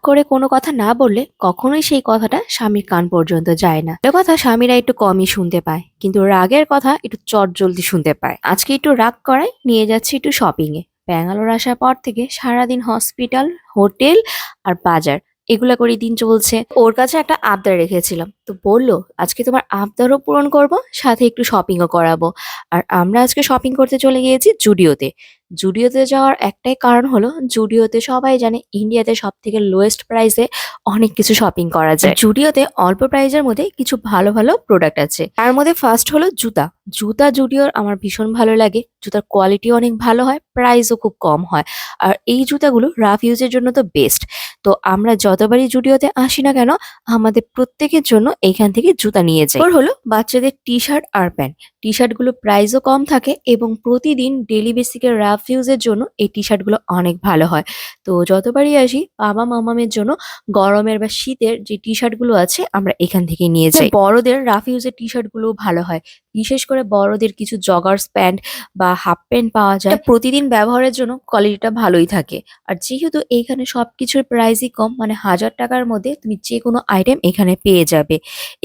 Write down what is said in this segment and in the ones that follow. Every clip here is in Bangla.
করে কোনো কথা না বললে কখনোই সেই কথাটা স্বামীর কান পর্যন্ত যায় না। একটা কথা স্বামীরা একটু কমই শুনতে পায়, কিন্তু রাগের কথা একটু চটজলদি শুনতে পায়। আজকে একটু রাগ করায় নিয়ে যাচ্ছি একটু শপিং এ। ব্যাঙ্গালোর আসার পর থেকে সারাদিন হসপিটাল, হোটেল আর বাজার এগুলা করে দিন চলছে। ওর কাছে একটা আবদার রেখেছিলাম, তো বললো আজকে তোমার আবদারও পূরণ করব, সাথে একটু শপিংও করাবো। আর আমরা আজকে শপিং করতে চলে গিয়েছি জুডিওতে। জুডিওতে যাওয়ার একটাই কারণ হলো, জুডিওতে সবাই জানে ইন্ডিয়াতে সব থেকে লোয়েস্ট প্রাইসে অনেক কিছু শপিং করা যায়। জুডিওতে অল্প প্রাইসের মধ্যে কিছু ভালো ভালো প্রোডাক্ট আছে। তার মধ্যে ফার্স্ট হলো জুতা। জুতা জুডিওর আমার ভীষণ ভালো লাগে। জুতার কোয়ালিটি অনেক ভালো হয়, প্রাইসও খুব কম হয়। আর এই জুতাগুলো রাফ ইউজের জন্য তো বেস্ট। তো আমরা যতবারই জুডিওতে আসি না কেন, আমাদের প্রত্যেকের জন্য এইখান থেকে জুতা নিয়ে যাই। ওর হলো বাচ্চাদের টি শার্ট আর প্যান্ট। টি শার্ট গুলো প্রাইসও কম থাকে এবং প্রতিদিন ডেইলি বেসিকের রাফ ইউজের জন্য এই টি শার্ট গুলো অনেক ভালো হয়। তো যতবারই আসি বাবা মামামের জন্য গরমের বা শীতের যে টি শার্ট গুলো আছে আমরা এখান থেকে নিয়ে যাই। বড়দের রাফ ইউজের টি শার্ট গুলো ভালো হয়, বিশেষ করে বড়দের কিছু জগার্স প্যান্ট বা হাফ প্যান্ট পাওয়া যায়। এটা প্রতিদিন ব্যবহারের জন্য কোয়ালিটিটা ভালোই থাকে। আর যেহেতু এইখানে সবকিছুর প্রাইসই কম, মানে 1000 টাকার মধ্যে তুমি যে কোনো আইটেম এখানে পেয়ে যাবে।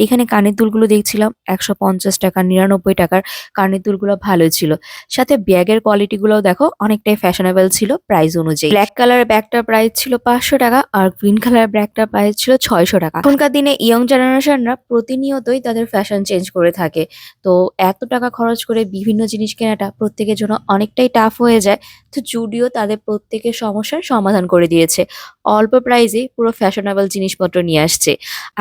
এখানে কানের দুলগুলো দেখছিলাম 150 টাকা, 99 টাকার কানের দুলগুলো ভালো ছিল। সাথে ব্যাগের কোয়ালিটি গুলোও দেখো অনেকটাই ফ্যাশনেবল ছিল প্রাইস অনুযায়ী। ব্ল্যাক কালার ব্যাগটার প্রাইস ছিল 500 টাকা আর গ্রিন কালার ব্যাগটার প্রাইস ছিল 600 টাকা। এখনকার দিনে ইয়ং জেনারেশনরা প্রতিনিয়তই তাদের ফ্যাশন চেঞ্জ করে থাকে। তো এত টাকা খরচ করে বিভিন্ন জিনিস কেনাটা প্রত্যেকের জন্য অনেকটাই টাফ হয়ে যায়। তো জুডিও তাদের প্রত্যেকের সমস্যার সমাধান করে দিয়েছে। অল্প প্রাইসে পুরো ফ্যাশনেবল জিনিসপত্র নিয়ে আসছে।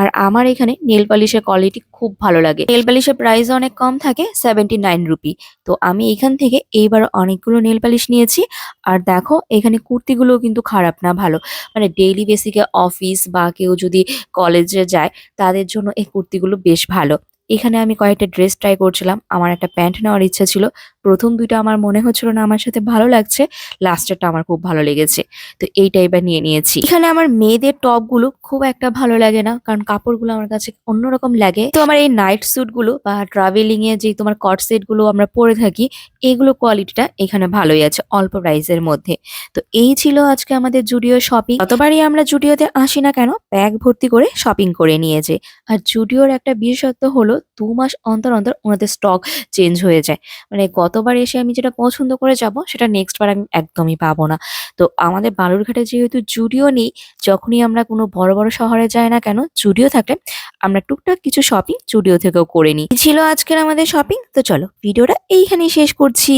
আর আমার এখানে নেল পালিশের কোয়ালিটি খুব ভালো লাগে। নেল পালিশের প্রাইস অনেক কম থাকে, 79 রুপি। তো আমি এখান থেকে এইবার অনেকগুলো নেল পালিশ নিয়েছি। আর দেখো এখানে কুর্তিগুলো কিন্তু খারাপ না, ভালো। মানে ডেইলি বেসিকে অফিস বা কেউ যদি কলেজে যায় তাদের জন্য এই কুর্তিগুলো বেশ ভালো। এখানে আমি কয়েকটা ড্রেস ট্রাই করছিলাম। আমার একটা প্যান্ট নেওয়ার ইচ্ছা ছিল। প্রথম দুইটা আমার মনে হচ্ছিল না আমার সাথে ভালো লাগছে, লাস্টেরটা আমার খুব ভালো লেগেছে। তো এই টাইপের নিয়ে নিয়েছি। এখানে আমার মেয়েদের টপ গুলো খুব একটা ভালো লাগে না, কারণ কাপড়গুলো আমার কাছে অন্যরকম লাগে। তো আমার এই নাইট স্যুট গুলো বা ট্রাভেলিং এ যে তোমার কট সেট গুলো আমরা পরে থাকি, এগুলো কোয়ালিটিটা এখানে ভালোই আছে অল্প প্রাইসের মধ্যে। তো এই ছিল আজকে আমাদের জুডিও শপিং। যতবারই আমরা জুডিওতে আসি না কেন, ব্যাগ ভর্তি করে শপিং করে নিয়ে যাই। আর জুডিওর একটা বিশেষত্ব হলো 2 মাস অন্তর অন্তর ওনাদের স্টক চেঞ্জ হয়ে যায়। মানে গতবার এসে আমি যেটা পছন্দ করে যাব সেটা নেক্সট বার আমি একদমই পাবো না। তো আমাদের বালুরঘাটে যেহেতু জুডিও নেই, যখনই আমরা কোনো বড় বড় শহরে যাই না কেন, জুডিও থাকলে আমরা টুকটাক কিছু শপিং জুডিও থেকেও করে নিই। এই ছিল আজকের আমাদের শপিং। তো চলো ভিডিওটা এইখানেই শেষ করছি।